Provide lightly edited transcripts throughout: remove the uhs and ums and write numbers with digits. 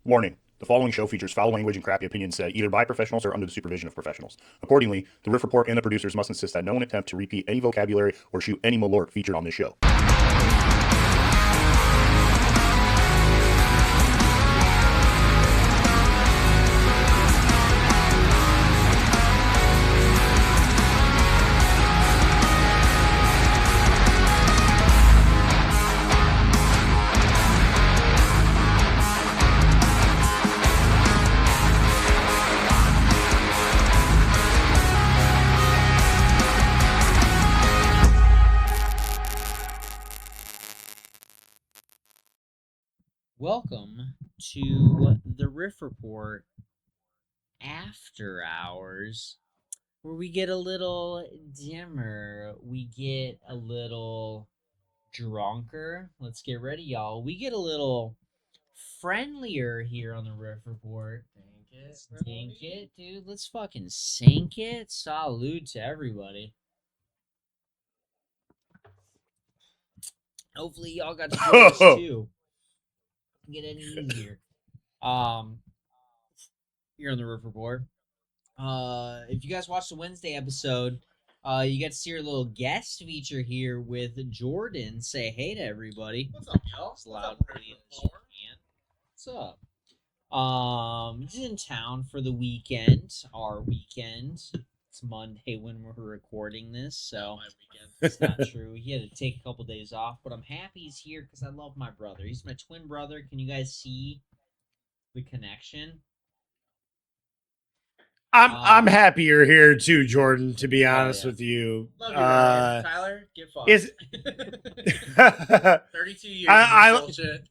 Warning: the following show features foul language and crappy opinions said either by professionals or under the supervision of professionals. Accordingly, the Riff Report and the producers must insist that no one attempt to repeat any vocabulary or shoot any malort featured on this show. Welcome to the Riff Report After Hours, where we get a little dimmer, we get a little drunker. Let's get ready, y'all. We get a little friendlier here on the Riff Report. Sink it, dude. Let's fucking sink it. Salute to everybody. Hopefully, y'all got to do this too. Get any easier. Here on the Riff Report. If you guys watched the Wednesday episode, you get to see our little guest feature here with Jordan. Say hey to everybody. What's up, y'all? It's loud. What's up? He's in town for the weekend. Our weekend. It's Monday when we're recording this, so My weekend. it's not true. He had to take a couple days off, but I'm happy he's here because I love my brother. He's my twin brother. Can you guys see the connection? I'm happy you're here too, Jordan. To be honest yeah. with you, Love you, Ryan. Tyler, get fucked. is 32 years. I bullshit.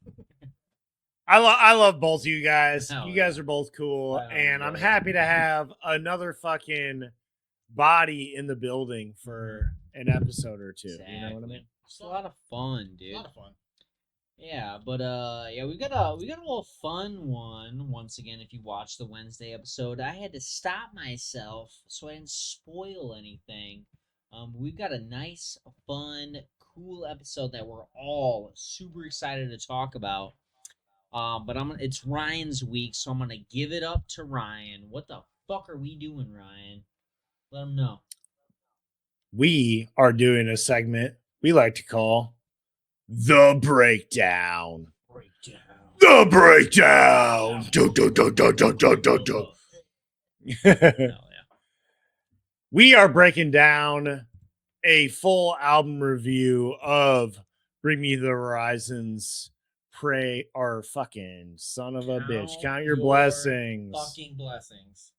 I love both of you guys. Hell You yeah. guys are both cool, Hell and I'm yeah. happy to have another fucking body in the building for an episode or two. You know what I mean? It's a lot of fun, A dude. lot of fun. Yeah, but yeah, we got a little fun one once again. If you watch the Wednesday episode, I had to stop myself so I didn't spoil anything. We've got a nice, fun, cool episode that we're all super excited to talk about. But it's Ryan's week, so I'm gonna give it up to Ryan. What the fuck are we doing, Ryan? Let him know. We are doing a segment we like to call the breakdown. The breakdown. Do, do, do, do, do, do, do, do. Hell yeah. We are breaking down a full album review of Bring Me the Horizons. Pray or fucking son of a bitch. Count your blessings. Fucking blessings.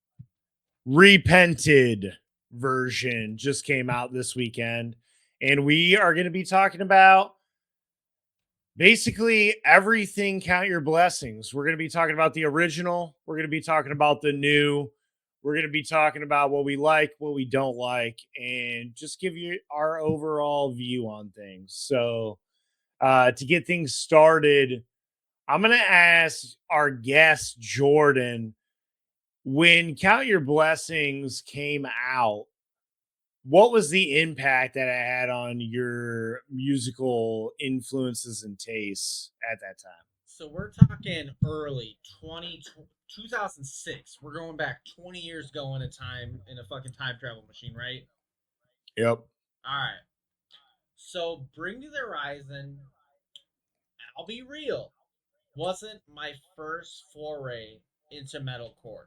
Repented version just came out this weekend. And we are going to be talking about basically everything. Count your blessings. We're going to be talking about the original. We're going to be talking about the new. We're going to be talking about what we like, what we don't like, and just give you our overall view on things. So to get things started, I'm going to ask our guest, Jordan, when Count Your Blessings came out, what was the impact that it had on your musical influences and tastes at that time? So we're talking early 2006. We're going back 20 years ago in a fucking time travel machine, right? Yep. All right. So Bring Me the Horizon, I'll be real, wasn't my first foray into metalcore.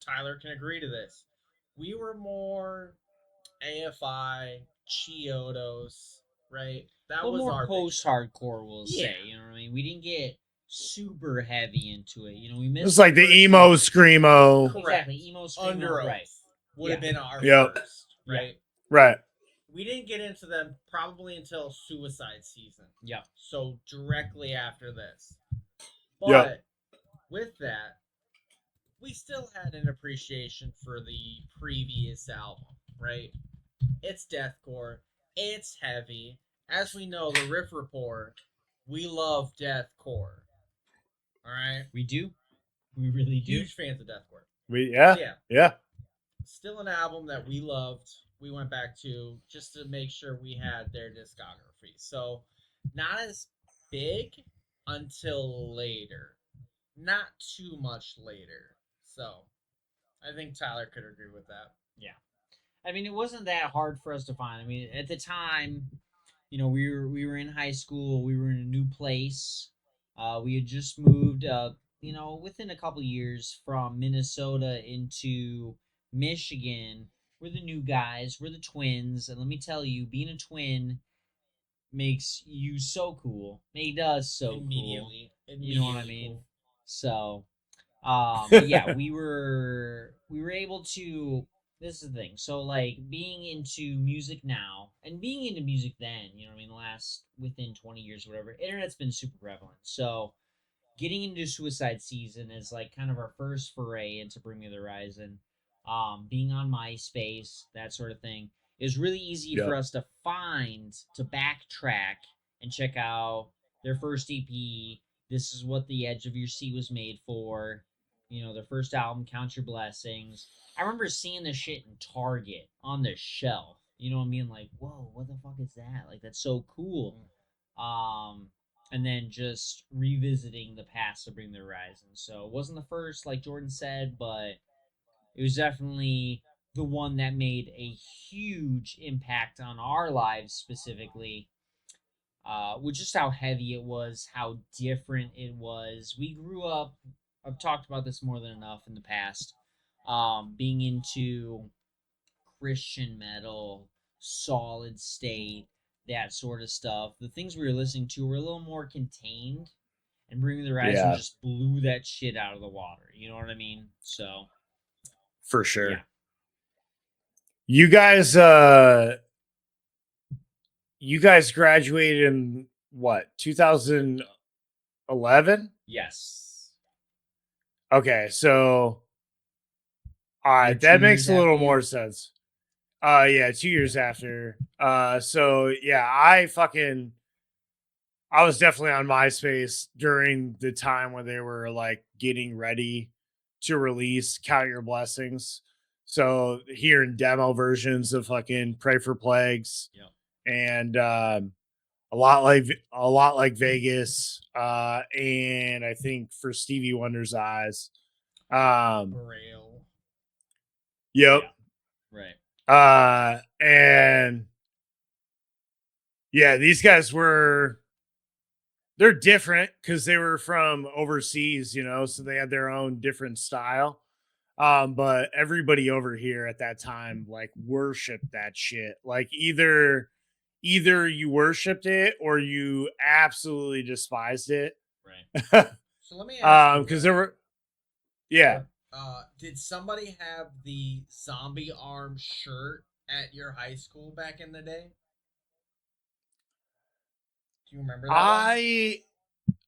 Tyler can agree to this. We were more AFI, Chiodos, right? That Well, was more our post-hardcore, we'll Yeah. say. You know what I mean? We didn't get super heavy into it. You know, we missed. It was like the emo screamo. Correct. Exactly, emo screamo, Under Oath right? would have been our Yep. first, right? Right. We didn't get into them probably until Suicide Season. Yeah. So directly after this. But Yep. with that, we still had an appreciation for the previous album, right? It's deathcore. It's heavy. As we know, the Riff Report, we love deathcore. All right? We do. We really do. Huge fans of deathcore. Yeah. Still an album that we loved. We went back to just to make sure we had their discography. So, not as big until later. not too much later. So I think Tyler could agree with that. Yeah. I mean, it wasn't that hard for us to find. I mean, at the time, we were in high school. We were in a new place. We had just moved. Within a couple years from Minnesota into Michigan. We're the new guys. We're the twins, and let me tell you, being a twin makes you so cool. Made us so cool. Immediately. You know what I Immediately mean? cool. So, but yeah, we were able to. This is the thing. So like being into music now and being into music then, you know what I mean, the last within 20 years or whatever, internet's been super prevalent. So getting into Suicide Season is like kind of our first foray into Bring Me the Horizon. Being on MySpace, that sort of thing, is really easy for Yep. us to backtrack and check out their first EP. This is what the edge of your seat was made for. Their first album, Count Your Blessings. I remember seeing this shit in Target on the shelf. You know what I mean? Like, whoa, what the fuck is that? Like, that's so cool. And then just revisiting the past to Bring the Horizon. So it wasn't the first, like Jordan said, but it was definitely the one that made a huge impact on our lives specifically. With just how heavy it was, how different it was. We grew up. I've talked about this more than enough in the past. Being into Christian metal, solid state, that sort of stuff. The things we were listening to were a little more contained, and Bring Me the Horizon Yeah, just blew that shit out of the water. You know what I mean? So For sure. yeah, You guys graduated in what, 2011? yes. Okay, so all You're right, 2 that years makes a little after more you? sense. Yeah, 2 years after. So yeah, I was definitely on MySpace during the time when they were like getting ready to release Count Your Blessings. So hearing demo versions of fucking Pray for Plagues Yep. and a lot like Vegas, and I think for Stevie Wonder's Eyes. Braille. Yep. Yeah. Right. And yeah, these guys they're different because they were from overseas, so they had their own different style. But everybody over here at that time like worshiped that shit. Like either you worshipped it or you absolutely despised it. Right. So let me ask you, Because there were, yeah. did somebody have the zombie arm shirt at your high school back in the day? Do you remember that one?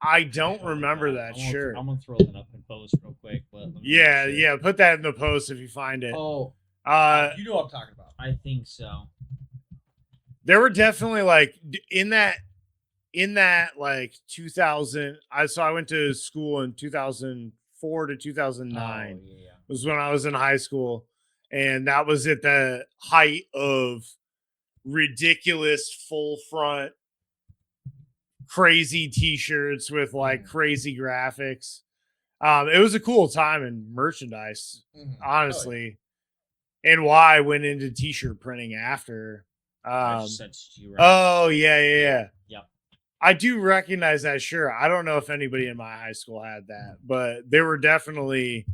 I don't Oh, remember God. that I'm shirt. gonna throw that up in post real quick, but let me make Yeah, sure. yeah. Put that in the post if you find it. Oh, You know what I'm talking about. I think so. There were definitely like in that like 2000. I went to school in 2004 to 2009 Oh, yeah. was when I was in high school, and that was at the height of ridiculous full front crazy t-shirts with like crazy graphics. It was a cool time in merchandise, honestly. And why I went into t-shirt printing after. I just sent it to you, right? Oh yeah. Yep. I do recognize that shirt. I don't know if anybody in my high school had that, but there were definitely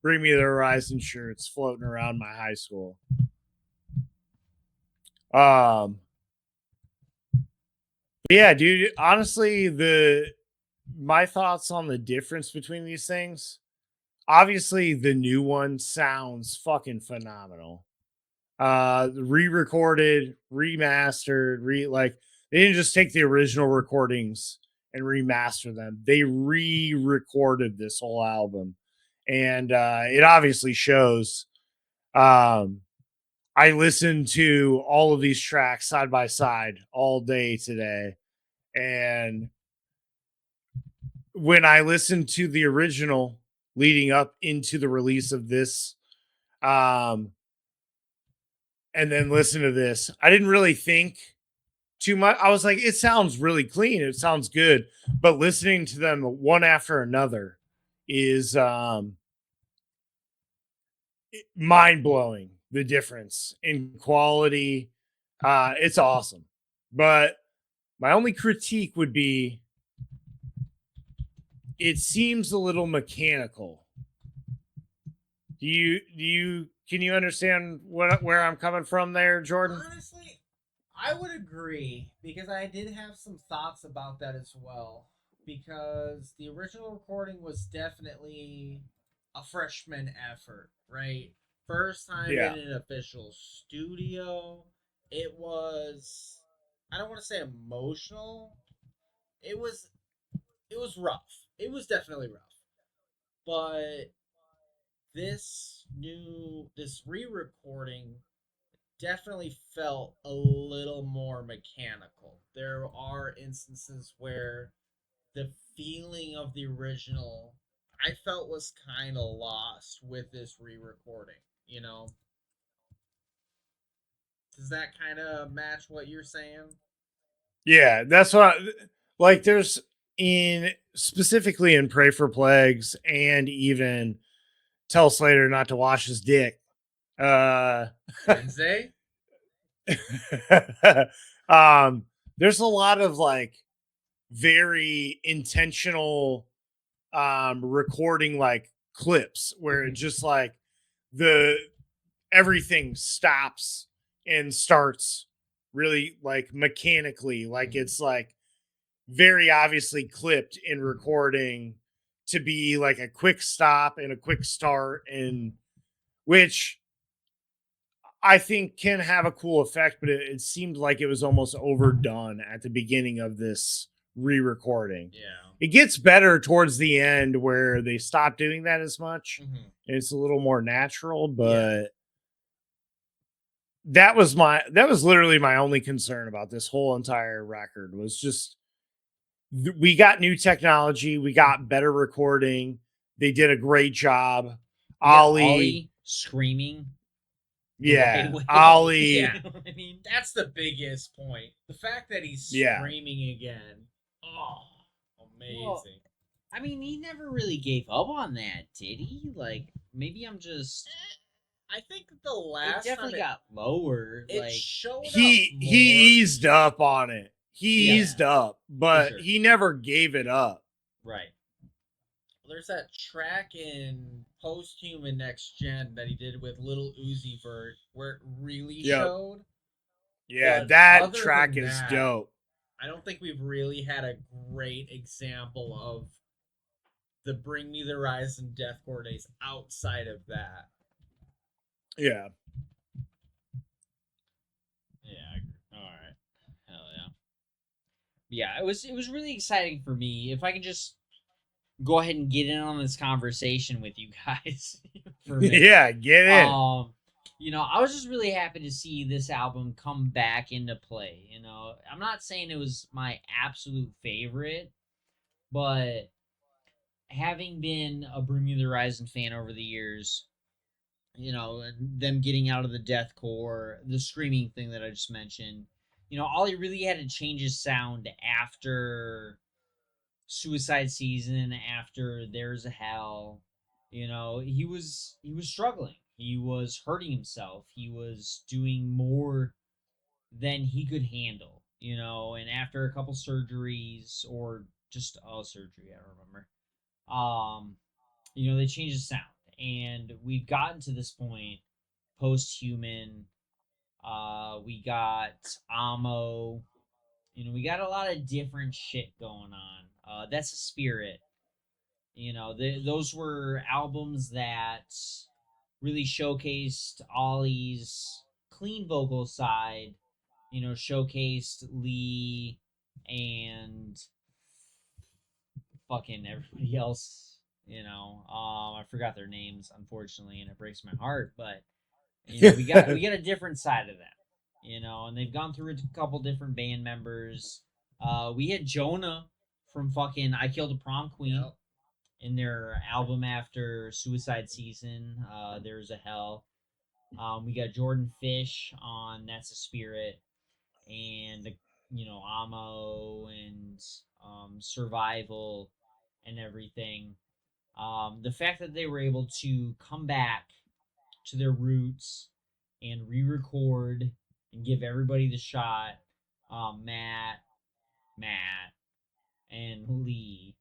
Bring Me the Horizon shirts floating around my high school. Yeah, dude. Honestly, my thoughts on the difference between these things. Obviously, the new one sounds fucking phenomenal. Re-recorded, remastered, like they didn't just take the original recordings and remaster them. They re-recorded this whole album. And it obviously shows. I listened to all of these tracks side by side all day today. And when I listened to the original leading up into the release of this, and then listen to this, I didn't really think too much. I was like, it sounds really clean. It sounds good. But listening to them one after another, is mind blowing. The difference in quality, it's awesome. But my only critique would be it seems a little mechanical. Do you can you understand where I'm coming from there, Jordan? Honestly, I would agree because I did have some thoughts about that as well. Because the original recording was definitely a freshman effort, right? First time in Yeah. an official studio. It was, I don't want to say emotional. It was it was rough. It was definitely rough. But this re-recording definitely felt a little more mechanical. There are instances where the feeling of the original I felt was kind of lost with this re-recording, you know? Does that kind of match what you're saying? Yeah, that's what like there's in specifically in Pray for Plagues and even Tell Slater not to wash his dick. Uh Wednesday? um there's a lot of like very intentional recording like clips where it just like the everything stops and starts really like mechanically like it's like very obviously clipped in recording to be like a quick stop and a quick start and which I think can have a cool effect, but it seemed like it was almost overdone at the beginning of this re-recording. Yeah. It gets better towards the end where they stop doing that as much. Mm-hmm. And it's a little more natural, Yeah. but that was literally my only concern about this whole entire record was just we got new technology, we got better recording. They did a great job. You got Ollie, Ollie screaming the right yeah, way. Ollie, Yeah. I mean, That's the biggest point. The fact that he's yeah. screaming again. Oh, well, amazing. I mean, he never really gave up on that, did he? Like, maybe I'm just. I think the It last time definitely got lower. it Like, showed up He more. eased up on it. He Yeah. eased up, for but sure. he never gave it up. Right. There's that track in Post Human Next Gen that he did with Little Uzi Vert where it really Yep. showed. Yeah, But that other track than is that, dope. I don't think we've really had a great example of the Bring Me the Horizon Deathcore days outside of that. Yeah. Yeah. I agree. All right. Hell yeah. Yeah, it was really exciting for me. If I can just go ahead and get in on this conversation with you guys for a minute. Yeah, get in. I was just really happy to see this album come back into play. I'm not saying it was my absolute favorite, but having been a Bermuda Horizon fan over the years, and them getting out of the deathcore, the screaming thing that I just mentioned, Ollie really had to change his sound after Suicide Season, after There's a Hell. He was struggling. He was hurting himself. He was doing more than he could handle. And after a couple surgeries or just a surgery, I don't remember. They changed the sound, and we've gotten to this point post-human. We got Amo. We got a lot of different shit going on. That's a spirit. Those were albums that really showcased Ollie's clean vocal side. Showcased Lee and fucking everybody else. I forgot their names, unfortunately, and it breaks my heart. But we got a different side of them. And they've gone through a couple different band members. We had Jonah from fucking I Killed a Prom Queen. Yep. In their album after Suicide Season, There's a Hell. We got Jordan Fish on That's a Spirit, and Amo and Survival and everything. The fact that they were able to come back to their roots and re-record and give everybody the shot. Matt, and Lee,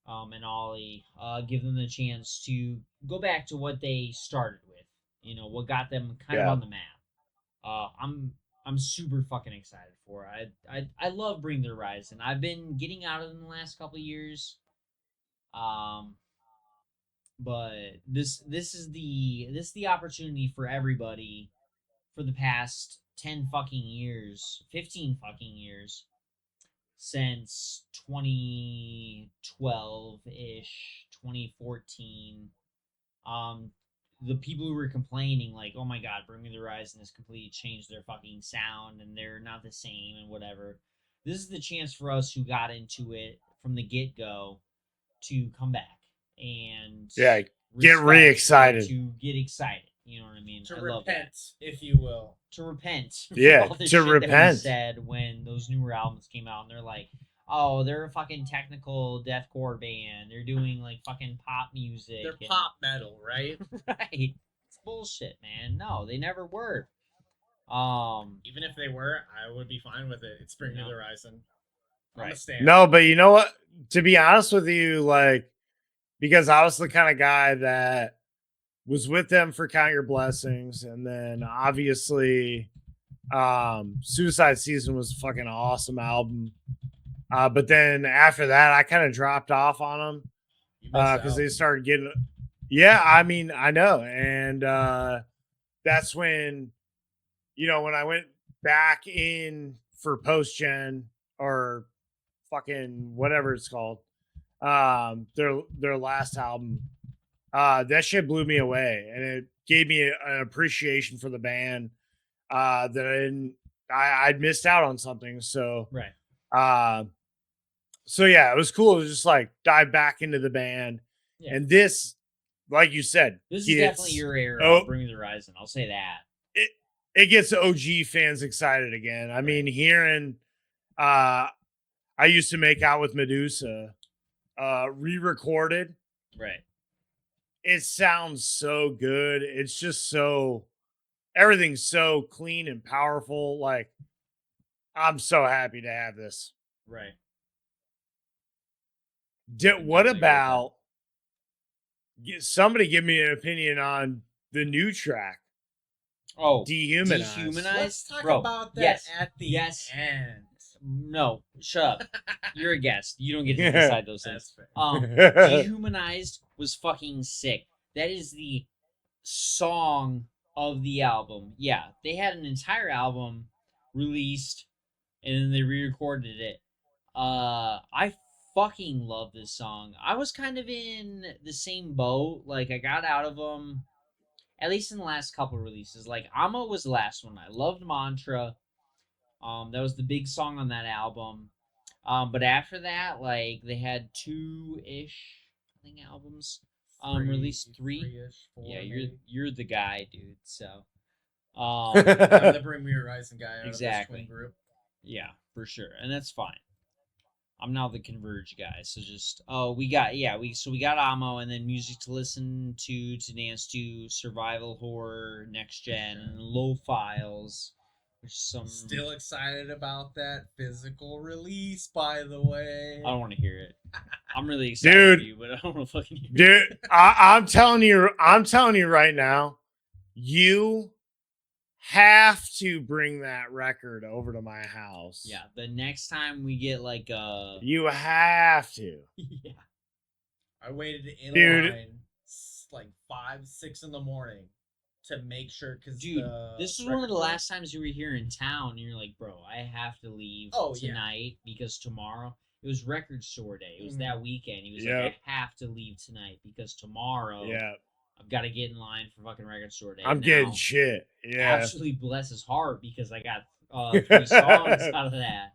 and Ollie, give them the chance to go back to what they started with. You know, what got them kind of Yeah. on the map. I'm super fucking excited for it. I love Bring the Horizon. I've been getting out of them the last couple of years. But this is the opportunity for everybody for the past 10 fucking years, 15 fucking years since 2012 ish, 2014. The people who were complaining, like, oh my god, Bring Me the Horizon has completely changed their fucking sound and they're not the same and whatever. This is the chance for us who got into it from the get go to come back and Yeah, get respect, re-excited. to get excited. You know what I mean? To I love that. repent, if you will. To repent for Yeah, all the to shit that we repent. said when those newer albums came out, and they're like, "Oh, they're a fucking technical deathcore band. They're doing like fucking pop music. They're and-" pop metal, right? right? It's bullshit, man. No, they never were. Even if they were, I would be fine with it. It's Bring Me No. the Horizon. I'm a Right. stand. No, but you know what? To be honest with you, like, because I was the kind of guy that was with them for Count Your Blessings, and then obviously Suicide Season was a fucking awesome album. But then after that, I kind of dropped off on them You missed because out. they started getting. Yeah, I mean, I know, and that's when, you know, when I went back in for post gen or fucking whatever it's called, their last album, that shit blew me away, and it gave me an appreciation for the band that I'd missed out on something. So Right. So yeah, it was cool to just like dive back into the band. Yeah. And this, like you said, This is gets, definitely your era oh, of Bring Me the Horizon. I'll say that. it gets OG fans excited again. I mean, hearing I used to make out with Medusa, re-recorded. Right. It sounds so good. It's just so, everything's so clean and powerful. Like, I'm so happy to have this. Right. What definitely agree with that. about somebody give me an opinion on the new track, Oh, Dehumanized? Dehumanized? Let's talk Bro, about that yes, at the yes. end. No, shut up. You're a guest. You don't get to decide those things. That's fair. Dehumanized was fucking sick. That is the song of the album. Yeah, they had an entire album released and then they re-recorded it. I fucking love this song. I was kind of in the same boat. Like, I got out of them, at least in the last couple releases. Like, Amo was the last one. I loved Mantra. That was the big song on that album. But after that, like, they had 2-ish, I think, albums. Released 3. Three-ish, 4 Yeah, maybe. you're the guy, dude. So, I'm the Bring Me Horizon guy out Exactly. of this twin group. yeah, for sure, and that's fine. I'm now the Converge guy, so just we got Amo, and then music to listen to dance to, survival horror, next gen, low files, which some Still excited about that physical release, by the way. I don't want to hear it. I'm really excited for Dude. you, but I don't want to fucking hear it. Dude, I'm telling you right now, you have to bring that record over to my house. Yeah, the next time we get like You have to. yeah. I waited in Dude. line like 5, 6 in the morning to make sure, because Dude, this was one of the last times you were here in town, and you're like, bro, I have to leave tonight because tomorrow. It was record store day. It was that weekend. He was like, I have to leave tonight because tomorrow I've got to get in line for fucking record store day. I'm getting shit. Yeah. Absolutely bless his heart because I got 3 songs out of that.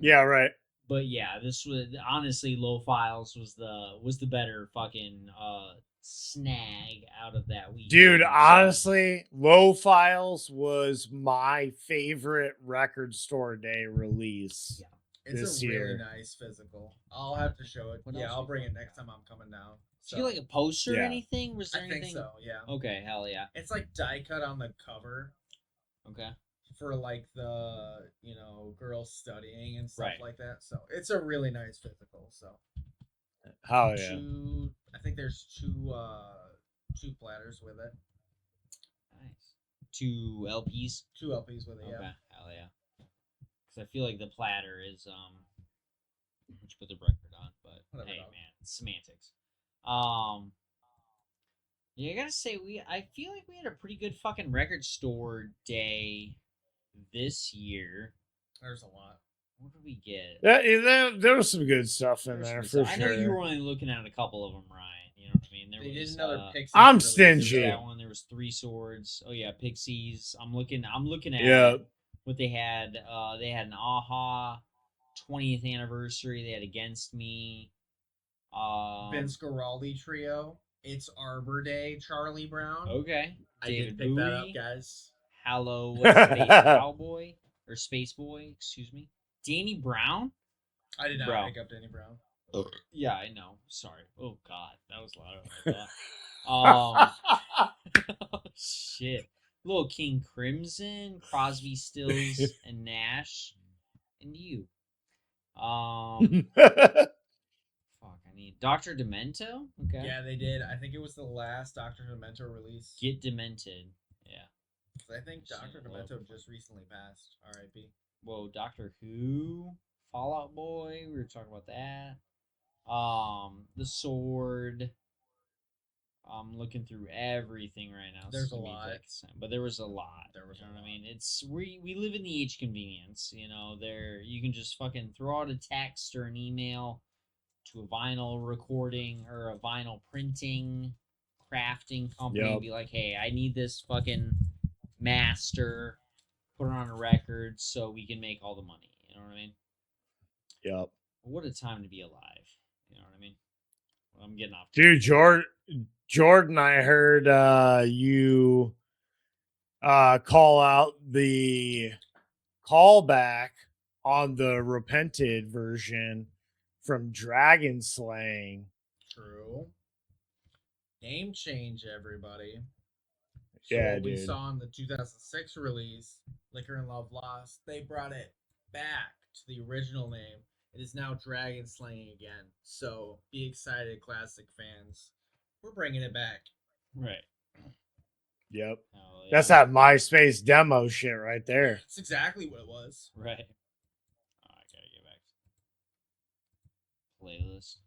Yeah, right. But yeah, this was honestly Low Files was the better fucking snag out of that week. Dude, honestly, Low Files was my favorite record store day release. Yeah. It's this a really year. nice physical. I'll have to show it. What Yeah, else I'll we bring it got? next time I'm coming down. Did you get like a poster or Yeah. anything? Was there I anything? think so. Yeah. Okay, hell yeah. It's like die cut on the cover Okay. for like the girls studying and stuff Right. like that. So it's a really nice physical. So Oh yeah. I think there's two platters with it. Nice. 2 LPs. 2 LPs with it. Okay, Yeah. hell yeah. Because I feel like the platter is which put the record on, but Whatever, hey dog. man, it's semantics. Yeah, I gotta say I feel like we had a pretty good fucking record store day this year. There's a lot. What did we get? There was some good stuff in There's there some for stuff. sure. I know you were only looking at a couple of them, Ryan. You know what I mean? They did was, another Pixies. I'm release. stingy. There was that one. There was 3 Swords. Oh yeah, Pixies. I'm looking at Yeah. what they had. They had an Aha 20th anniversary. They had Against Me. Vince Guaraldi trio. It's Arbor Day. Charlie Brown. Okay. I David did pick that up, Bowie. guys. Hallow Space Cowboy or Space Boy, excuse me. Danny Brown. I did not Bro. pick up Danny Brown. Yeah, I know. Sorry. Oh God, that was louder than I thought. Oh, shit. Little King Crimson, Crosby, Stills, and Nash, and you. Fuck, I need Dr. Demento. Okay. Yeah, they did. I think it was the last Dr. Demento release. Get Demented. Yeah. I think Dr. Love. Demento just recently passed. R.I.P. Whoa, Doctor Who, Fallout Boy. We were talking about that. The Sword. I'm looking through everything right now. There's so a it means lot. but there was a lot. There was you know a what I lot. mean? It's we live in the age of convenience. You know, there you can just fucking throw out a text or an email to a vinyl recording or a vinyl printing, crafting company and Yep. be like, hey, I need this fucking master. Put it on a record so we can make all the money. You know what I mean? Yep. What a time to be alive. You know what I mean? Well, I'm getting off. Dude, Jordan, I heard you call out the callback on the repented version from Dragon Slaying. True. Name change, everybody. So Yeah, what we dude. saw in the 2006 release, Liquor and Love Lost, they brought it back to the original name. It is now Dragon Slaying again. So be excited, classic fans. We're bringing it back. Right. Yep. Oh, yeah. That's that MySpace demo shit right there. That's exactly what it was. Right. Oh, I gotta get back to playlist.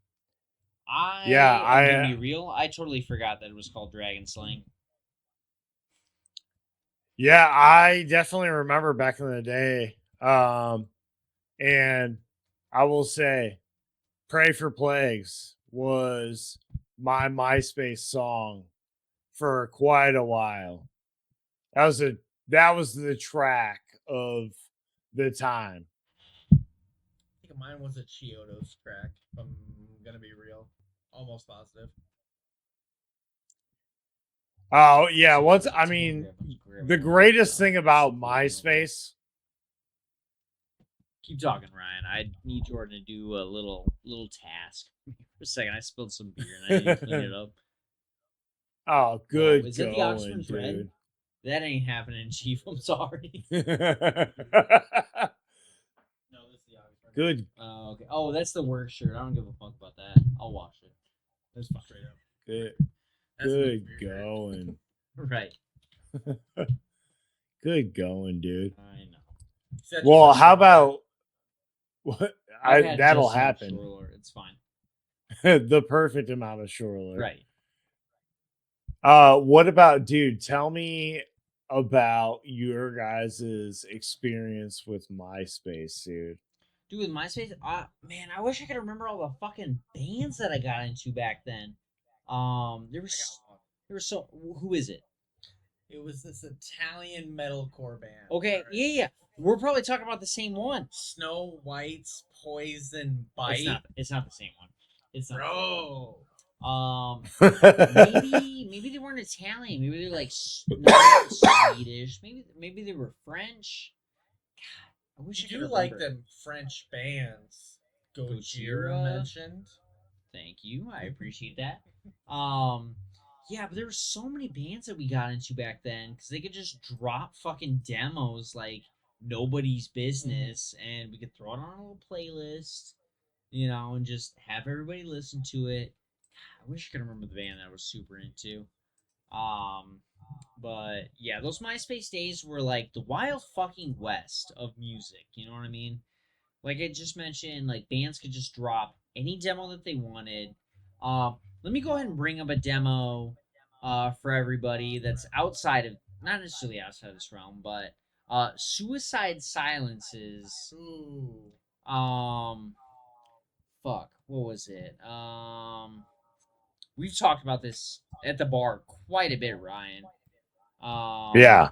I'm gonna be real. I totally forgot that it was called Dragon Slaying. Yeah, I definitely remember back in the day. And I will say, Pray for Plagues was my MySpace song for quite a while. That was the track of the time. I think mine was a Chiodos track, if I'm gonna be real. Almost positive. Oh yeah, the greatest thing about MySpace. Keep talking, Ryan. I need Jordan to do a little task. For a second, I spilled some beer and I need to clean it up. Oh, good is that the going, Oxford's Red? dude. That ain't happening, Chief. I'm sorry. No, this is the Oxford. Good, Okay. Oh, that's the work shirt. I don't give a fuck about that. I'll wash it. That's fine. Straight up. good, That's good the beer. going. Right. Good going, dude. I know. Said Well, you- how about what? I've had That'll just enough happen. Shore Alert. It's fine. The perfect amount of shore alert. Right. What about, dude? Tell me about your guys' experience with MySpace, dude. Dude, with MySpace, man, I wish I could remember all the fucking bands that I got into back then. There was so. Who is it? It was this Italian metalcore band. Okay, Alright. yeah. We're probably talking about the same one. Snow White's Poison Bite. It's not the same one. It's not. Bro. Maybe they weren't Italian. Maybe they're like not Swedish. Maybe they were French. God, I wish I You could do like remember. them French bands. Gojira. Gojira mentioned. Thank you. I appreciate that. Yeah, but there were so many bands that we got into back then because they could just drop fucking demos like nobody's business, and we could throw it on a little playlist, and just have everybody listen to it. I wish I could remember the band that I was super into. Um, but yeah, those MySpace days were like the wild fucking west of music. You know what I mean? Like I just mentioned, like bands could just drop any demo that they wanted. Let me go ahead and bring up a demo for everybody that's outside of, not necessarily outside this realm, but Suicide Silences. Ooh. Um, fuck, what was it? We've talked about this at the bar quite a bit, Ryan. Yeah.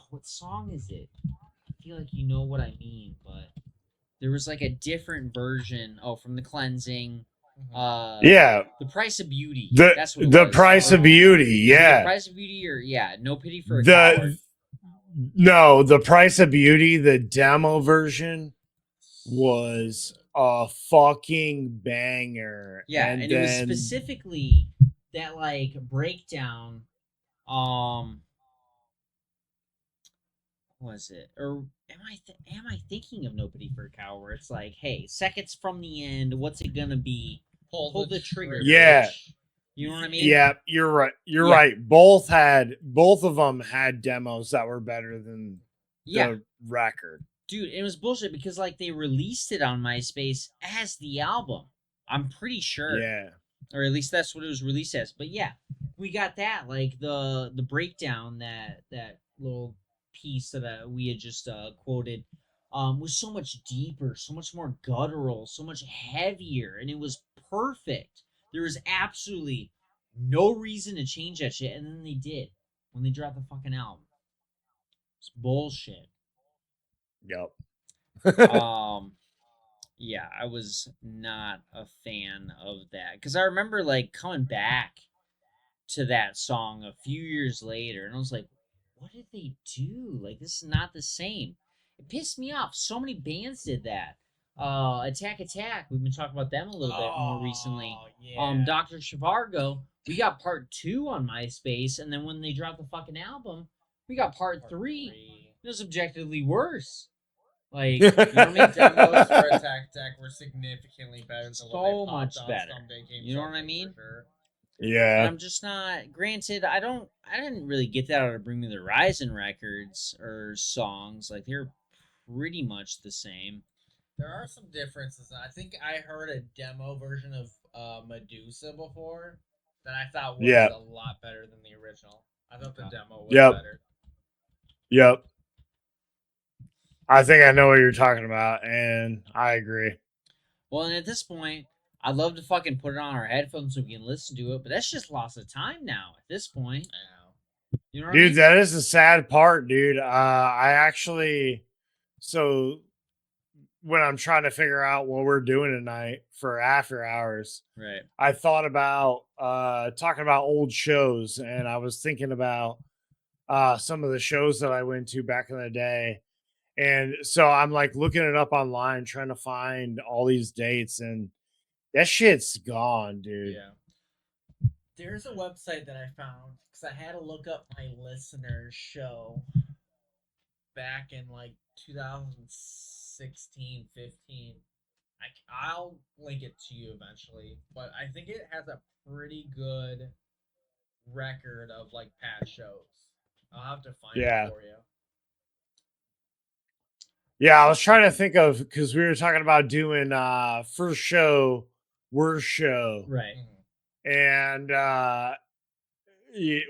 What song is it? I feel like you know what I mean, but there was like a different version. Oh, from the cleansing. Yeah. The Price of Beauty. The That's what it the was. price of beauty. Was it The Yeah. Price of Beauty or No Pity for a Coward? The price of beauty, the demo version was a fucking banger. Yeah, and it was specifically that like breakdown. Um, was it, or am I thinking of No Pity for a Coward? Where it's like, hey, seconds from the end, what's it gonna be? Pull the trigger. Yeah. Bitch. You know what I mean? Yeah, you're right. You're Yeah. right. Both of them had demos that were better than Yeah. the record. Dude, it was bullshit because like they released it on MySpace as the album. I'm pretty sure. Yeah. Or at least that's what it was released as. But yeah, we got that, like the breakdown, that little piece that we had just quoted, was so much deeper, so much more guttural, so much heavier, and it was perfect. There was absolutely no reason to change that shit, and then they did when they dropped the fucking album. It's bullshit. Yep. Yeah, I was not a fan of that because I remember like coming back to that song a few years later, and I was like, what did they do? Like, this is not the same. It pissed me off. So many bands did that. Attack Attack, we've been talking about them a little bit more recently. Yeah. Dr. Shivargo, we got part 2 on MySpace, and then when they dropped the fucking album, we got part 3. It was objectively worse. Like, you know what I mean? Demos for Attack Attack were significantly better than what they So popped much on better. Someday Came You know what I Something, mean? for sure. And Yeah. I'm just not. Granted, I didn't really get that out of Bring Me the Horizon records or songs. Like they're pretty much the same. There are some differences. I think I heard a demo version of Medusa before that I thought was Yeah. a lot better than the original. I thought the demo was Yep. better. Yep. I think I know what you're talking about, and I agree. Well, and at this point, I'd love to fucking put it on our headphones so we can listen to it, but that's just loss of time now. At this point, you know what I Dude, mean? that is the sad part, dude. I actually, so when I'm trying to figure out what we're doing tonight for after hours, Right. I thought about talking about old shows, and I was thinking about some of the shows that I went to back in the day. And so I'm like looking it up online, trying to find all these dates, and that shit's gone, dude. Yeah. There's a website that I found because I had to look up my listeners show back in like 2016, 15. I'll link it to you eventually, but I think it has a pretty good record of like past shows. I'll have to find Yeah. it for you. Yeah, I was trying to think of because we were talking about doing first show, worst show, Right. and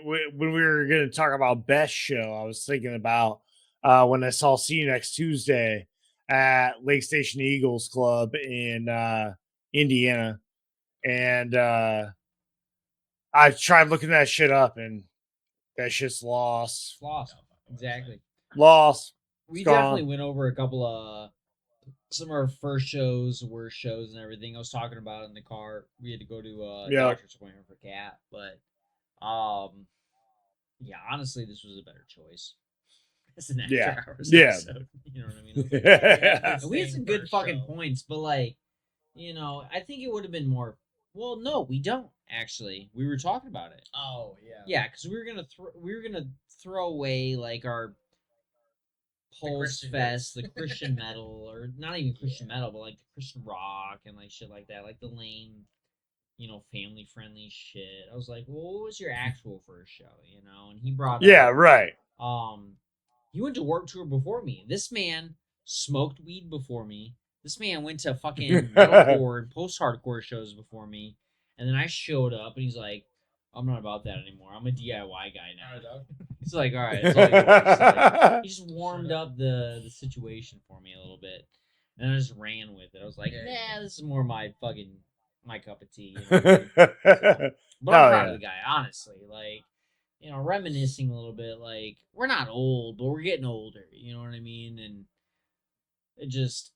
when we were going to talk about best show, I was thinking about when I saw See You Next Tuesday at Lake Station Eagles Club in Indiana, and I tried looking that shit up, and that shit's lost. Lost. Exactly. Lost. We It's gone. definitely went over a couple of some of our first shows, worst shows, and everything. I was talking about it in the car. We had to go to a Yeah. doctor's appointment for Cat, but yeah, honestly, this was a better choice. as an Yeah. after hours Yeah. episode. You know what I mean? I was like, Yeah. and we had some good First fucking show. points, but like, I think it would have been more. Well, no, we don't actually. We were talking about it. Oh yeah. Yeah, because we were gonna throw away like our post Christian fest, hits. the Christian metal, or not even Christian metal, but like the Christian rock and like shit like that, like the lame, family friendly shit. I was like, well, what was your actual first show? And he brought Yeah, up, right. he went to Warped Tour before me. This man smoked weed before me. This man went to fucking metalcore and post hardcore shows before me. And then I showed up and he's like, I'm not about that anymore. I'm a DIY guy now. Alright, dog. He's like, all right, it's all yours. He's like, he just warmed Shut up the situation for me a little bit. And I just ran with it. I was like, Yeah. this is more my cup of tea. But I'm proud of the guy, honestly. Like, reminiscing a little bit. Like, we're not old, but we're getting older. You know what I mean? And it just,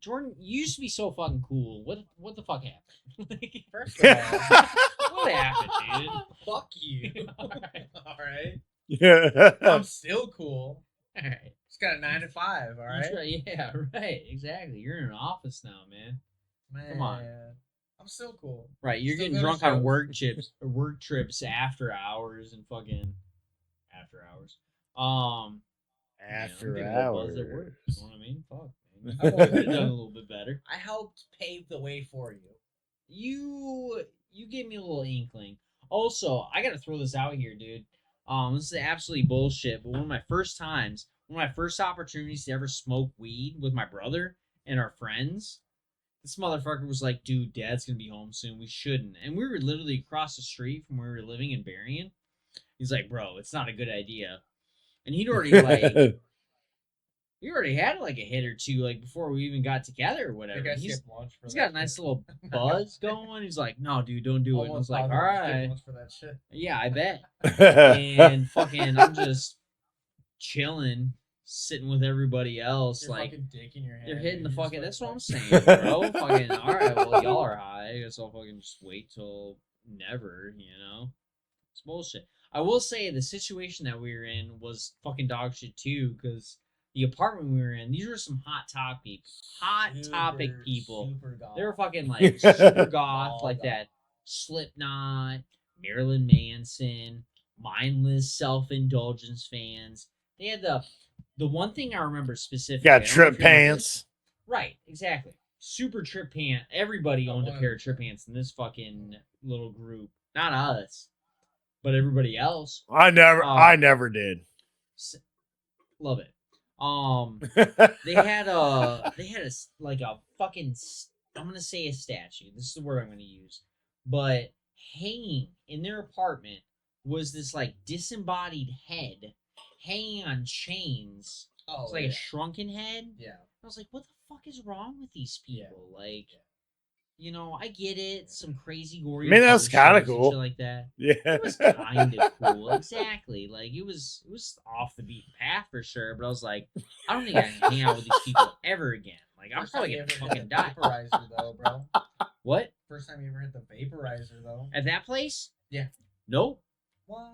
Jordan, you used to be so fucking cool. What the fuck happened? First of all, What happened, dude? fuck you. Alright. Alright. Yeah. I'm still cool. All right. Just got a 9 to 5, alright? Yeah, right. Exactly. You're in an office now, man. Man. Come on. I'm still cool. Right. You're Still getting go to drunk on shows. work trips after hours and fucking after hours. After I'm getting a little buzzed at work. hours. You know what I mean? Fuck, man. I'm You could only- have done a little bit better. I helped pave the way for you. You gave me a little inkling. Also, I gotta throw this out here, dude. This is absolutely bullshit, but one of my first opportunities to ever smoke weed with my brother and our friends, this motherfucker was like, dude, Dad's gonna be home soon. We shouldn't. And we were literally across the street from where we were living in Berrien. He's like, bro, it's not a good idea. And he'd already we already had like a hit or two like before we even got together or whatever. You guys He's skipped lunch for He's that got a nice shit. little buzz going. He's like, no, dude, don't do it. And I was Almost like, all positive you skipped right. lunch for that shit. Yeah, I bet. And fucking, I'm just chilling, sitting with everybody else. Your like, fucking dick in your hand. they're hitting the dude. You fucking. just That's went what I'm like- saying, bro. Fucking, all right, well, y'all are high. I guess I'll fucking just wait till never, It's bullshit. I will say the situation that we were in was fucking dog shit too, because the apartment we were in, these were some hot topic people. Super goth. They were fucking like super goth, All like goth. that Slipknot, Marilyn Manson, mindless self-indulgence fans. They had the one thing I remember specifically. I Got don't know if trip you remember this. pants. Right, exactly. Super trip pant. Everybody Oh, owned a pair of trip pants in this fucking little group. Not us, but everybody else. I never did. Love it. They had like a fucking, I'm gonna say a statue. This is the word I'm gonna use. But hanging in their apartment was this like disembodied head hanging on chains. Oh, It's like yeah. a shrunken head. Yeah. I was like, what the fuck is wrong with these Yeah. people? Like, I get it. Some crazy gory. I mean, that's kind kinda of cool. Shit like that. Yeah. It was kind of cool, exactly. Like it was off the beaten path for sure. But I was like, I don't think I can hang out with these people ever again. Like I'm First time probably you gonna ever fucking hit die. the vaporizer though, bro. What? First time you ever hit the vaporizer though. At that place? Yeah. Nope. What?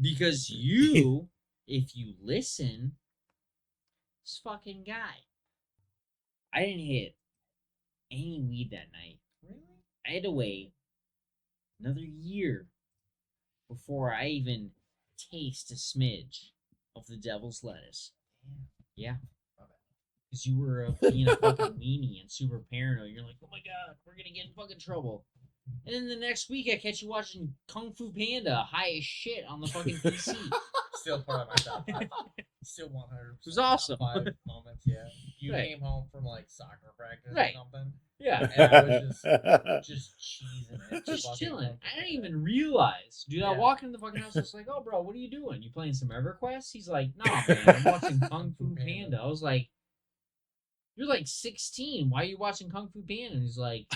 Because you, if you listen, this fucking guy, I didn't hit any weed that night. Really? I had to wait another year before I even taste a smidge of the devil's lettuce. Yeah. Because you were being a fucking weenie and super paranoid. You're like, oh my god, we're gonna get in fucking trouble. And then the next week I catch you watching Kung Fu Panda high as shit on the fucking PC. Still part of my top 5. Still 100%. It was awesome. Top 5 moments, yeah. You Right. came home from like soccer practice Right. or something. Yeah. And I was just cheesing it. Just fucking chilling. Kung Fu I didn't Panda. even realize. Dude, I Yeah. walk into the fucking house. I was like, "Oh, bro, what are you doing? You playing some EverQuest?" He's like, "Nah, man, I'm watching Kung Fu Panda." I was like, "You're like 16. Why are you watching Kung Fu Panda?" And he's like,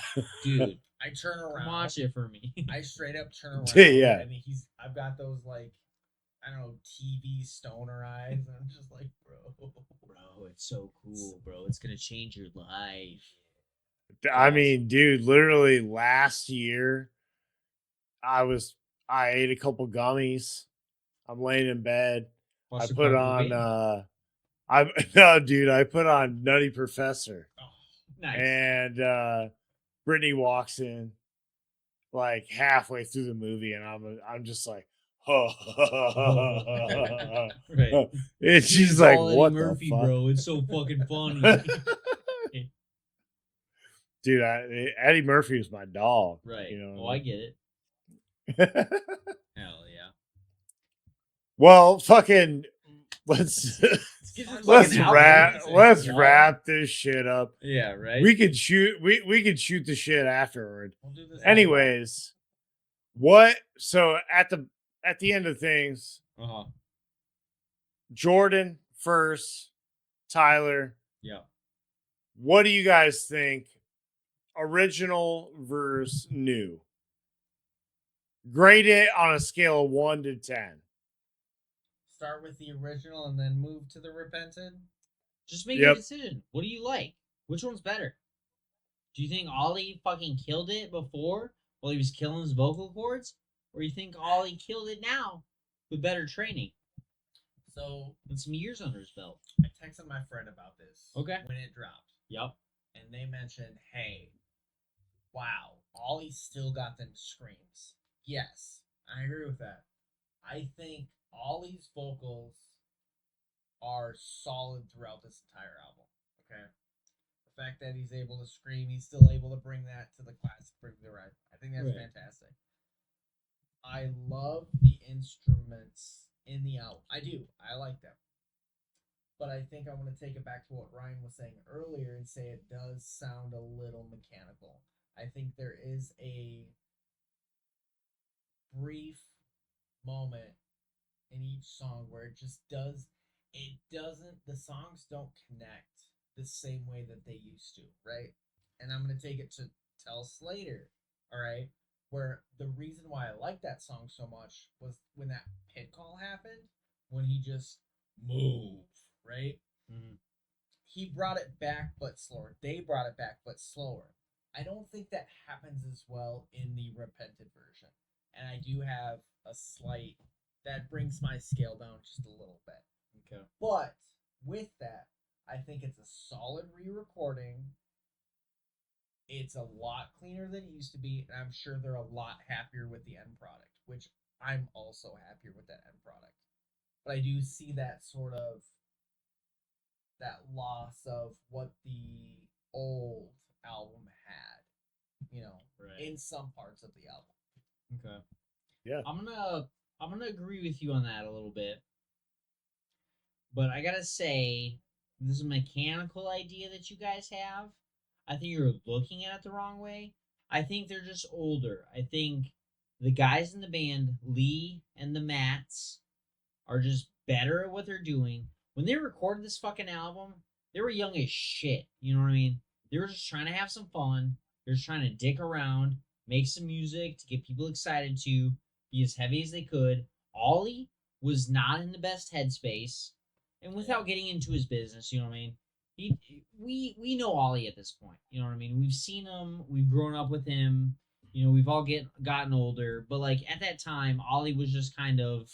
"Dude, I turn come around. watch it for me." I straight up turn around. Yeah. And I've got those like, I don't know, TV stoner eyes. And I'm just like, bro. Bro, it's so cool, bro. It's gonna change your life. I mean, dude, literally last year, I ate a couple gummies. I'm laying in bed. Watch I the put car on movie. I no dude, I put on Nutty Professor. Oh, Nice. And Brittany walks in like halfway through the movie, and I'm just like, Right. and she's It's like, all Eddie "What Murphy, the fuck, bro. It's so fucking funny. dude?" Eddie Murphy is my dog. Right. You know Oh, what I get it. I mean? Hell yeah. Well, fucking let's get this let's fucking album wrap over with. let's Yeah. wrap this shit up. Yeah, right? We could shoot we could shoot the shit afterward. We'll do this. Anyways, what? So at the end of things, Uh-huh. Jordan first, Tyler. Yeah. What do you guys think? Original versus new. Grade it on a scale of 1 to 10. Start with the original and then move to the repentant. Just make Yep. a decision. What do you like? Which one's better? Do you think Ollie fucking killed it before while he was killing his vocal cords? Or you think Ollie killed it now with better training So and some years under his belt? I texted my friend about this. Okay. When it dropped, Yep. and they mentioned, "Hey, wow, Ollie still got them screams." Yes, I agree with that. I think Ollie's vocals are solid throughout this entire album. Okay. The fact that he's able to scream, he's still able to bring that to the classic Bring Me the Ride. I think that's Right. fantastic. I love the instruments in the album. I do. I like them. But I think I want to take it back to what Ryan was saying earlier and say it does sound a little mechanical. I think there is a brief moment in each song where it doesn't, the songs don't connect the same way that they used to, right? And I'm going to take it to Tell Slater, all right? Where the reason why I like that song so much was when that pit call happened, when he just moved, right? Mm-hmm. He brought it back but slower. They brought it back but slower. I don't think that happens as well in the repented version. And I do have a slight that brings my scale down just a little bit. Okay. But with that, I think it's a solid re-recording. It's a lot cleaner than it used to be, and I'm sure they're a lot happier with the end product, which I'm also happier with that end product. But I do see that sort of that loss of what the old album had, Right. in some parts of the album. Okay. Yeah. I'm gonna agree with you on that a little bit. But I gotta say, this mechanical idea that you guys have, I think you're looking at it the wrong way. I think they're just older. I think the guys in the band, Lee and the Mats, are just better at what they're doing. When they recorded this fucking album, they were young as shit. You know what I mean? They were just trying to have some fun. They're just trying to dick around, make some music to get people excited to be as heavy as they could. Ollie was not in the best headspace. And without getting into his business, you know what I mean? We know Ollie at this point. You know what I mean? We've seen him, we've grown up with him. We've all gotten older, but like at that time, Ollie was just kind of,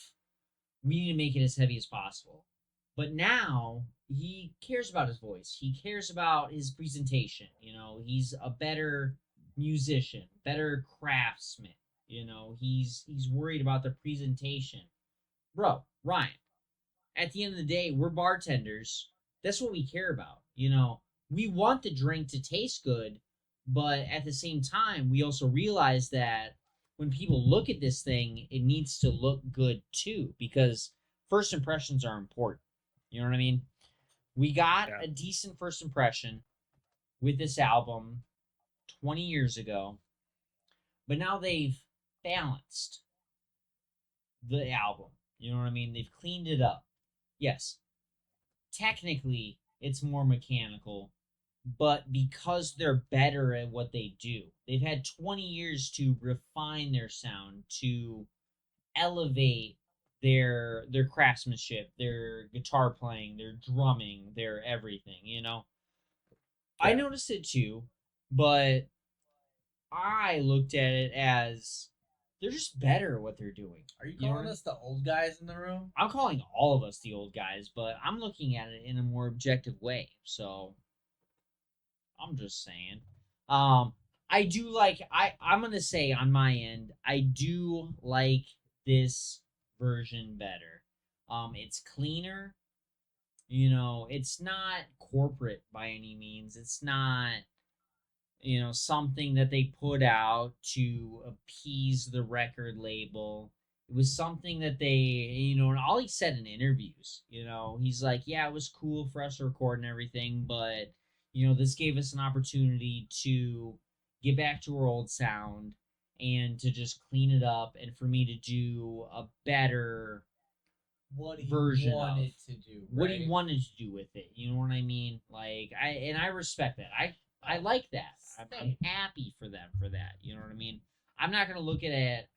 we need to make it as heavy as possible. But now he cares about his voice. He cares about his presentation. He's a better musician, better craftsman. He's worried about the presentation. Bro, Ryan, at the end of the day, we're bartenders. That's what we care about. We want the drink to taste good, but at the same time, we also realize that when people look at this thing, it needs to look good too, because first impressions are important. You know what I mean? We got Yeah. a decent first impression with this album 20 years ago, but now they've balanced the album. You know what I mean? They've cleaned it up. Yes, technically it's more mechanical, but because they're better at what they do, they've had 20 years to refine their sound, to elevate their craftsmanship, their guitar playing, their drumming, their everything. I Yeah. noticed it too, but I looked at it as they're just better at what they're doing. Are you know what I calling mean? us the old guys in the room? I'm calling all of us the old guys, but I'm looking at it in a more objective way. So I'm just saying. Um, I do like. I'm gonna say on my end, I do like this version better. It's cleaner. It's not corporate by any means. It's not something that they put out to appease the record label. It was something that and Ollie said in interviews, he's like, yeah, it was cool for us to record and everything, but, this gave us an opportunity to get back to our old sound and to just clean it up and for me to do a better What he version wanted of to do, what he right? wanted to do with it. You know what I mean? Like I respect that. I like that. I'm happy for them for that. You know what I mean? I'm not gonna look at it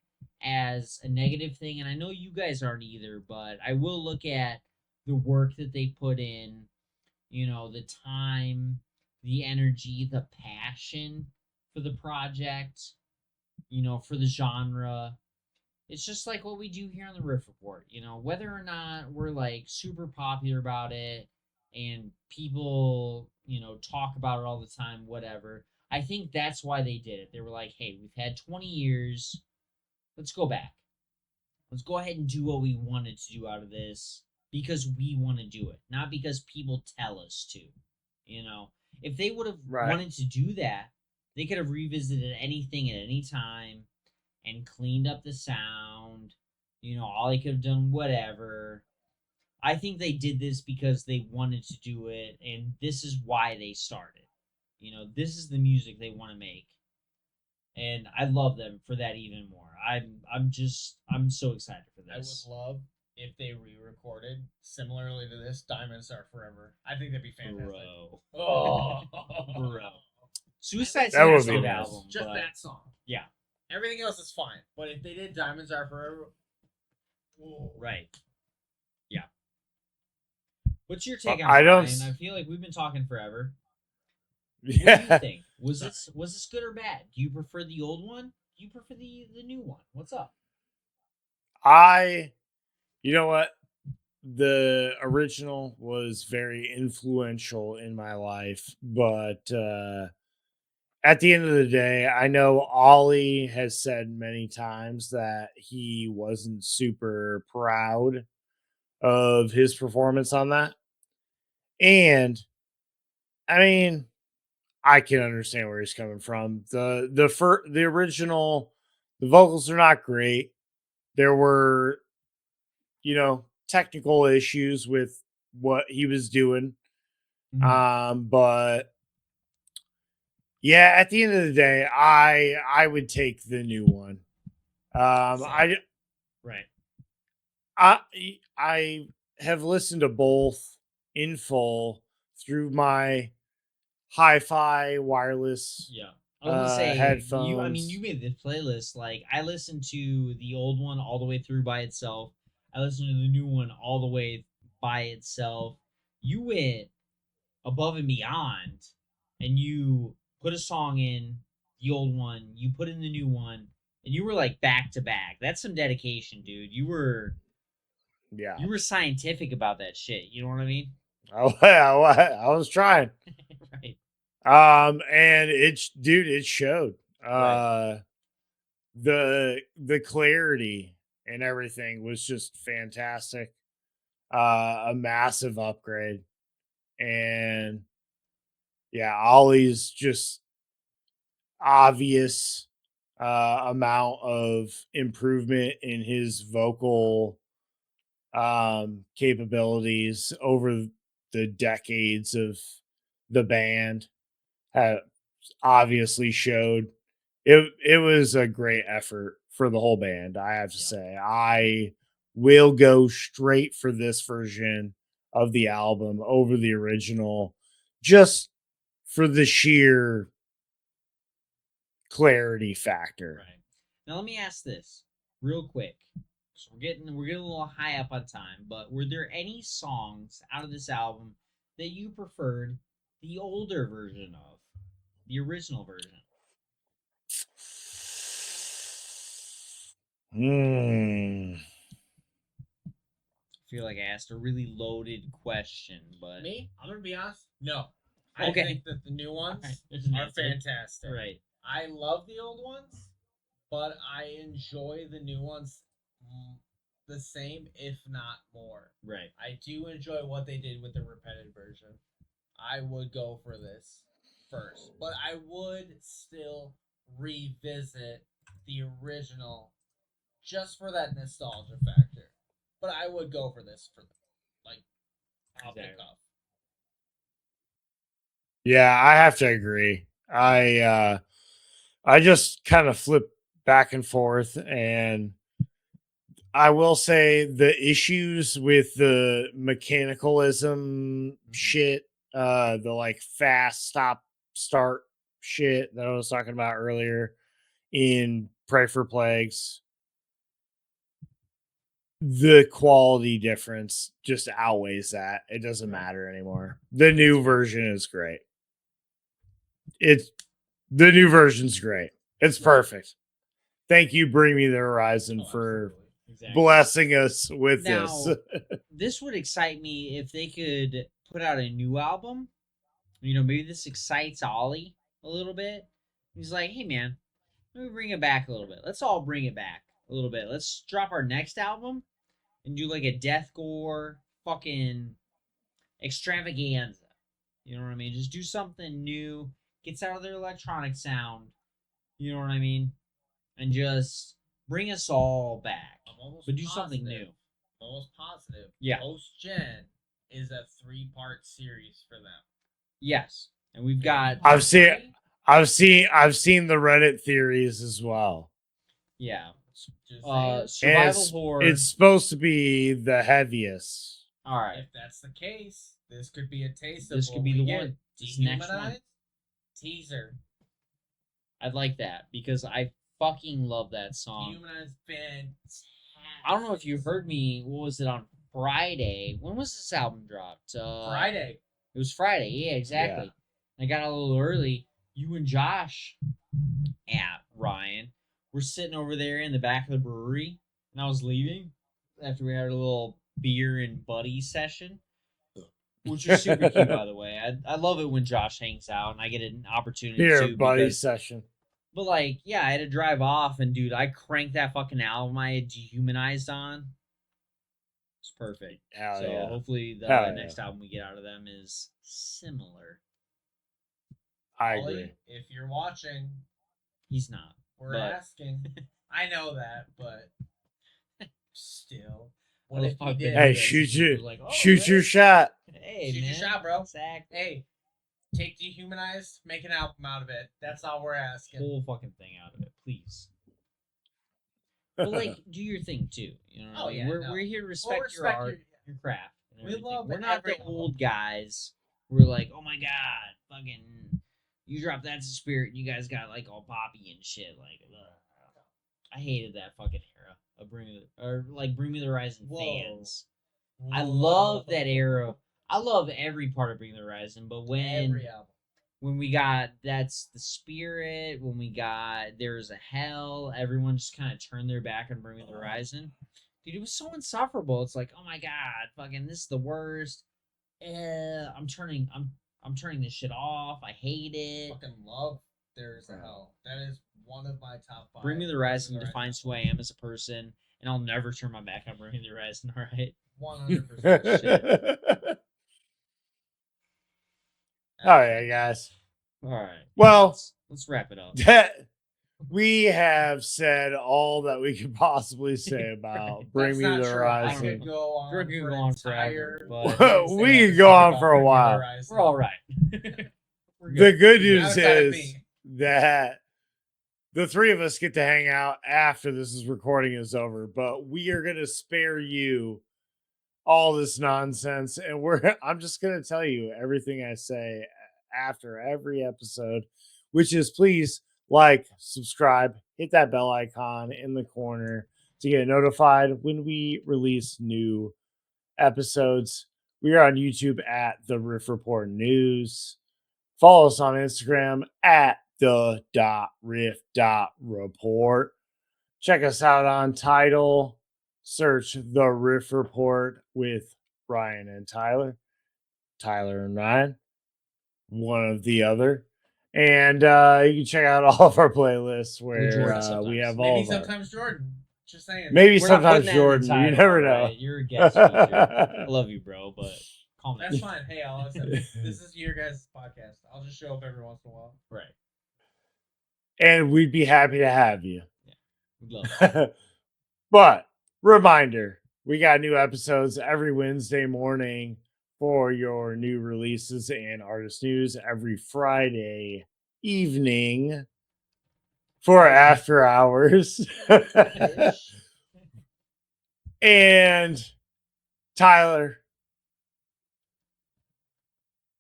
as a negative thing, and I know you guys aren't either. But I will look at the work that they put in. The time, the energy, the passion for the project. For the genre, it's just like what we do here on the Riff Report. Whether or not we're like super popular about it and people, talk about it all the time, whatever. I think that's why they did it. They were like, hey, we've had 20 years. Let's go back. Let's go ahead and do what we wanted to do out of this because we want to do it, not because people tell us to. You know, if they would have Right. wanted to do that, they could have revisited anything at any time and cleaned up the sound. Ollie could have done whatever. I think they did this because they wanted to do it, and this is why they started. This is the music they want to make, and I love them for that even more. I'm so excited for I would this. love if they re-recorded similarly to this Diamonds Are Forever. I think that'd be fantastic. Bro, Oh, bro. Suicide That would Silence be good nice. album, just but that song. yeah, Everything else is fine, but if they did Diamonds Are Forever, whoa. right, yeah. What's your take on I it, don't. Ryan? I feel like we've been talking forever. What do you Yeah. think? Was this good or bad? Do you prefer the old one? Do you prefer the new one? What's up? You know what? The original was very influential in my life, but at the end of the day, I know Ollie has said many times that he wasn't super proud of his performance on that. And I mean, I can understand where he's coming from. The original, the vocals are not great. There were, technical issues with what he was doing. But yeah, at the end of the day, I would take the new one. Same. Right. I have listened to both in full through my hi-fi wireless Yeah. I was gonna say you. I mean, headphones. you made the playlist. Like I listened to the old one all the way through by itself. I listened to the new one all the way by itself. You went above and beyond, and you put a song in the old one. You put in the new one, and you were like back to back. That's some dedication, dude. You were Yeah, you were scientific about that shit. You know what I mean? I was trying. Right. And dude, it showed. Right. The clarity and everything was just fantastic. A massive upgrade. And yeah, Ollie's just obvious amount of improvement in his vocal capabilities over the decades of the band had obviously showed. It was a great effort for the whole band, I have to Yeah. say. I will go straight for this version of the album over the original, just for the sheer clarity factor. Right. Now let me ask this real quick. So we're getting a little high up on time, but were there any songs out of this album that you preferred the older version of, the original version? Hmm. I feel like I asked a really loaded question, but Me, I'm gonna be honest. No, Okay. I think that the new ones Alright, there's an are answer. fantastic. Right. I love the old ones, but I enjoy the new ones the same, if not more. Right. I do enjoy what they did with the repetitive version. I would go for this first, but I would still revisit the original just for that nostalgia factor. But I would go for this for like off the Exactly. cuff. Yeah, I have to agree. I just kind of flip back and forth, and I will say the issues with the mechanicalism shit, the like fast stop start shit that I was talking about earlier in Pray for Plagues, the quality difference just outweighs that. It doesn't matter anymore. The new version is great. It's the new version's great. It's perfect. Thank you, Bring Me the Horizon, Oh, for absolutely. Exactly. blessing us with Now, this. this would excite me if they could put out a new album. You know, maybe this excites Ollie a little bit. He's like, hey man, let me bring it back a little bit. Let's all bring it back a little bit. Let's drop our next album and do like a deathcore fucking extravaganza. You know what I mean? Just do something new. Gets out of their electronic sound. You know what I mean? And just bring us all back. I'm almost But do positive, something new. Almost positive. Yeah. Post Gen is a 3-part series for them. Yes. And we've got I've seen the Reddit theories as well. yeah. Just saying. And Survival horror. it's supposed to be the heaviest. All right. If that's the case, this could be a taste of This what could be we the get. one. This next one. Dehumanized teaser. I'd like that because I fucking love that song. Dehumanized fantastic. I don't know if you heard me. What was it on Friday? When was this album dropped? Friday. It was Friday. Yeah, exactly. I got a little early. You and Josh at Ryan were sitting over there in the back of the brewery, and I was leaving after we had a little beer and buddy session, which was super cute, by the way. I love it when Josh hangs out and I get an opportunity Here, to buddy because session. but like, yeah, I had to drive off, and dude, I cranked that fucking album I had dehumanized on. It's perfect. Hell so yeah. hopefully the Hell next yeah. album we get out of them is similar. I Ollie, agree. if you're watching, He's not. we're but asking. I know that, but still, what I if you love did? Hey, that shoot people you, are like, oh, shoot your really? shot. Hey, Shoot man. your shot, bro. Exactly. Hey, take Dehumanized, make an album out of it. That's all we're asking. Whole fucking thing out of it, please. But like, do your thing too. You know, Oh, yeah, we're no. here to respect, We'll your respect art, your craft. And We everything. love We're not the every album. old guys. We're like, oh my god, fucking, you dropped That's the Spirit, and you guys got like all poppy and shit. Like, I hated that fucking era of Bring Me the Horizon fans. I love that era. I love every part of Bring Me the Horizon, but Every album. when we got That's the Spirit, when we got There's a Hell, everyone just kind of turned their back on Bring Me the Horizon. Dude, it was so insufferable. It's like, oh my god, fucking, this is the worst. I'm turning this shit off. I hate it. Fucking love There's a Hell. That is one of my top 5. Bring Me the Horizon defines who I am as a person, and I'll never turn my back on Bring Me the Horizon. All right. 100% Shit. All right, guys. All right. Well, let's wrap it up. We have said all that we could possibly say about Bring Me the I Horizon. could go on Drunk could for go an on entire forever, but Wednesday We could episode go on about for a Bring Me the while. Horizon. we're all right. We're The good. good You news gotta let it is be. that the three of us get to hang out after this is recording is over, but we are going to spare you all this nonsense, and I'm just going to tell you everything I say after every episode, which is please like, subscribe, hit that bell icon in the corner to get notified when we release new episodes. We are on YouTube at the Riff Report News. Follow us on Instagram at the.riff.report. Check us out on Tidal. Search the Riff Report with Ryan and Tyler. Tyler and Ryan, one of the other. And you can check out all of our playlists where Jordan we sometimes. have all Maybe of our. sometimes Jordan. Just saying. Maybe We're not sometimes putting that in the Jordan. You title, never know. alright? You're a guest feature. I love you, bro, but calm down. That's fine. Hey, I'll accept it. This is your guys' podcast. I'll just show up every once in a while. Right. And we'd be happy to have you. We love it. But reminder, we got new episodes every Wednesday morning for your new releases and artist news, every Friday evening for after hours. Ish. And Tyler,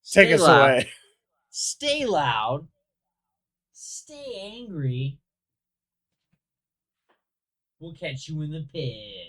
take Stay us loud. away. Stay loud. Stay angry. We'll catch you in the pit.